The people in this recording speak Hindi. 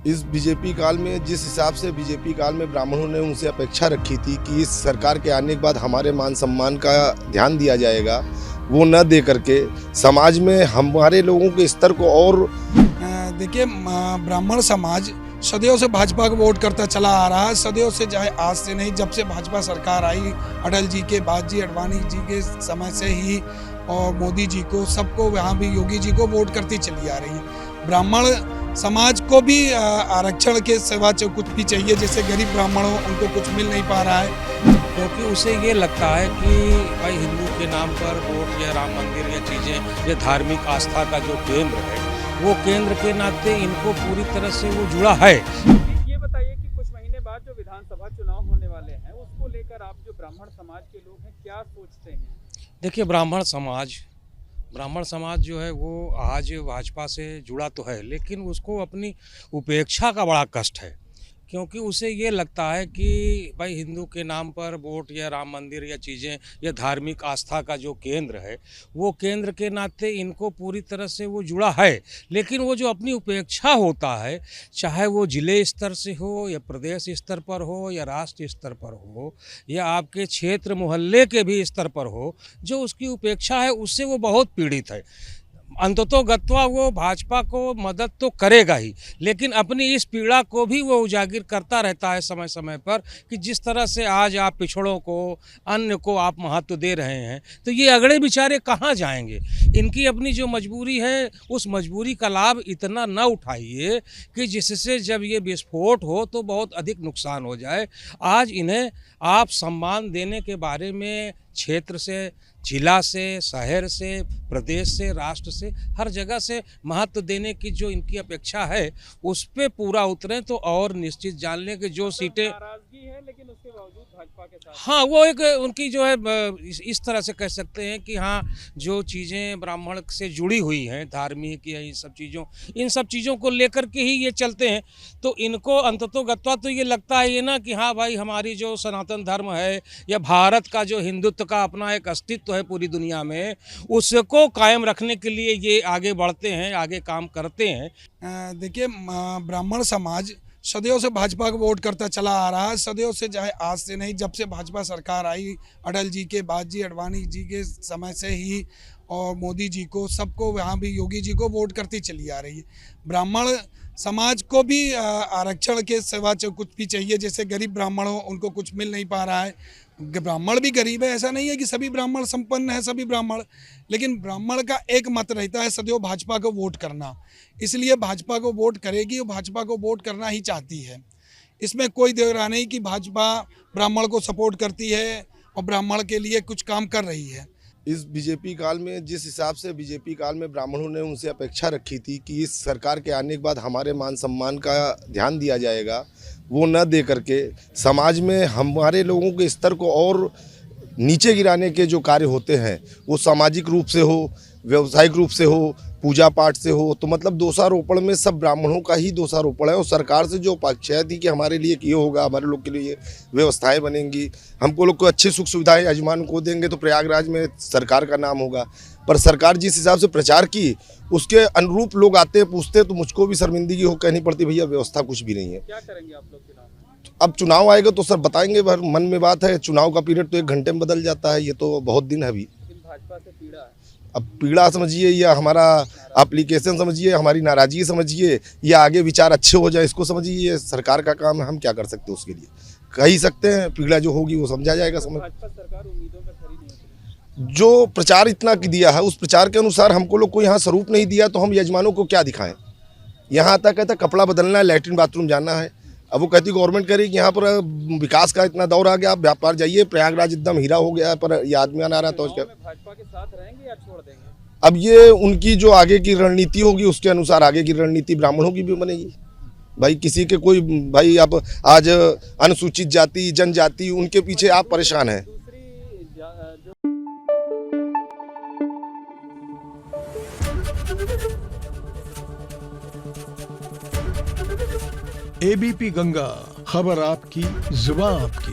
इस बीजेपी काल में जिस हिसाब से बीजेपी काल में ब्राह्मणों ने उनसे अपेक्षा रखी थी कि इस सरकार के आने के बाद हमारे मान सम्मान का ध्यान दिया जाएगा, वो न दे करके समाज में हमारे लोगों के स्तर को और देखिए, ब्राह्मण समाज सदैव से भाजपा को वोट करता चला आ रहा है। सदैव से, चाहे आज से नहीं, जब से भाजपा सरकार आई, अटल जी के बाद जी, अडवाणी जी के समय से ही, और मोदी जी को, सबको, यहाँ भी योगी जी को वोट करती चली आ रही है। ब्राह्मण समाज को भी आरक्षण के सिवा कुछ भी चाहिए, जैसे गरीब ब्राह्मण हो, उनको कुछ मिल नहीं पा रहा है, क्योंकि उसे ये लगता है कि भाई हिंदू के नाम पर वोट या राम मंदिर या चीज़ें, ये धार्मिक आस्था का जो केंद्र है, वो केंद्र के नाते इनको पूरी तरह से वो जुड़ा है। ये बताइए कि कुछ महीने बाद जो विधानसभा चुनाव होने वाले हैं, उसको लेकर आप जो ब्राह्मण समाज के लोग हैं, क्या सोचते हैं? देखिए, ब्राह्मण समाज जो है वो आज भाजपा से जुड़ा तो है, लेकिन उसको अपनी उपेक्षा का बड़ा कष्ट है, क्योंकि उसे ये लगता है कि भाई हिंदू के नाम पर वोट या राम मंदिर या चीज़ें, या धार्मिक आस्था का जो केंद्र है, वो केंद्र के नाते इनको पूरी तरह से वो जुड़ा है। लेकिन वो जो अपनी उपेक्षा होता है, चाहे वो जिले स्तर से हो या प्रदेश स्तर पर हो या राष्ट्र स्तर पर हो या आपके क्षेत्र मोहल्ले के भी स्तर पर हो, जो उसकी उपेक्षा है उससे वो बहुत पीड़ित है। अंततोगत्वा वो भाजपा को मदद तो करेगा ही, लेकिन अपनी इस पीड़ा को भी वो उजागर करता रहता है समय समय पर, कि जिस तरह से आज आप पिछड़ों को, अन्य को आप महत्व दे रहे हैं, तो ये अगड़े बेचारे कहाँ जाएंगे। इनकी अपनी जो मजबूरी है, उस मजबूरी का लाभ इतना न उठाइए कि जिससे जब ये विस्फोट हो तो बहुत अधिक नुकसान हो जाए। आज इन्हें आप सम्मान देने के बारे में क्षेत्र से, जिला से, शहर से, प्रदेश से, राष्ट्र से, हर जगह से महत्व देने की जो इनकी अपेक्षा है, उस पे पूरा उतरें तो और निश्चित जान लें कि जो सीटें, नाराजगी है, लेकिन उसके बावजूद भाजपा के साथ, हाँ, वो एक उनकी जो है इस तरह से कह सकते हैं कि हाँ, जो चीज़ें ब्राह्मण से जुड़ी हुई हैं, धार्मिक या इन सब चीज़ों को लेकर के ही ये चलते हैं। तो इनको अंततोगत्वा तो ये लगता है ये ना कि हाँ भाई, हमारी जो सनातन धर्म है या भारत का जो हिंदुत्व का अपना एक अस्तित्व है पूरी दुनिया में, उसको कायम रखने के लिए ये आगे बढ़ते हैं, आगे काम करते हैं। देखिए, ब्राह्मण समाज सदैव से भाजपा को वोट करता चला आ रहा है। सदैव से, चाहे आज से नहीं, जब से भाजपा सरकार आई, अटल जी के बाद जी, अडवाणी जी के समय से ही, और मोदी जी को, सबको, यहाँ भी योगी जी को वोट करती चली आ रही है। ब्राह्मण समाज को भी आरक्षण के सिवा कुछ भी चाहिए, जैसे गरीब ब्राह्मण हो, उनको कुछ मिल नहीं पा रहा है। ब्राह्मण भी गरीब है, ऐसा नहीं है कि सभी ब्राह्मण संपन्न है, सभी ब्राह्मण, लेकिन ब्राह्मण का एक मत रहता है सदैव भाजपा को वोट करना। इसलिए भाजपा को वोट करेगी और भाजपा को वोट करना ही चाहती है। इसमें कोई दो राय नहीं कि भाजपा ब्राह्मण को सपोर्ट करती है और ब्राह्मण के लिए कुछ काम कर रही है। इस बीजेपी काल में जिस हिसाब से बीजेपी काल में ब्राह्मणों ने उनसे अपेक्षा रखी थी कि इस सरकार के आने के बाद हमारे मान सम्मान का ध्यान दिया जाएगा, वो न दे करके समाज में हमारे लोगों के स्तर को और नीचे गिराने के जो कार्य होते हैं, वो सामाजिक रूप से हो, व्यवसायिक रूप से हो, पूजा पाठ से हो, तो मतलब दोषारोपण में सब ब्राह्मणों का ही दोषारोपण है। और सरकार से जो अपेक्षा थी कि हमारे लिए ये होगा, हमारे लोग के लिए व्यवस्थाएं बनेंगी, हमको लोग को अच्छी सुख सुविधाएं यजमान को देंगे तो प्रयागराज में सरकार का नाम होगा, पर सरकार जिस हिसाब से प्रचार की, उसके अनुरूप लोग आते हैं, पूछते हैं, तो मुझको भी शर्मिंदगी हो कहनी पड़ती, भैया व्यवस्था कुछ भी नहीं है। क्या करेंगे आप लोग चुनाव में? अब चुनाव आएगा तो सर बताएंगे, भर मन में बात है, चुनाव का पीरियड तो 1 घंटे में बदल जाता है, ये तो बहुत दिन है अभी। भाजपा से पीड़ा है, अब पीड़ा समझिए या हमारा एप्लीकेशन समझिए, हमारी नाराजगी समझिए, या आगे विचार अच्छे हो जाए, इसको समझिए। ये सरकार का काम है, हम क्या कर सकते हैं उसके लिए, कह ही सकते हैं। पीड़ा जो होगी वो समझा जाएगा। समझ, भाजपा सरकार उम्मीदों पर खरी नहीं होती। जो प्रचार इतना दिया है, उस प्रचार के अनुसार हमको लोग को यहाँ स्वरूप नहीं दिया, तो हम यजमानों को क्या दिखाएं। यहाँ आता कहता कपड़ा बदलना है, लैट्रिन बाथरूम जाना है। अब वो कहती गवर्नमेंट कह रही कि यहाँ पर विकास का इतना दौर आ गया, आप व्यापार जाइए, प्रयागराज एकदम हीरा हो गया है, पर ये आदमी आना रहा तो भाजपा के साथ रहेंगे या छोड़ देंगे? अब ये उनकी जो आगे की रणनीति होगी, उसके अनुसार आगे की रणनीति ब्राह्मणों की भी बनेगी। भाई किसी के कोई, भाई आप आज अनुसूचित जाति, जनजाति, उनके पीछे आप परेशान हैं। एबीपी गंगा, खबर आपकी, जुबान आपकी।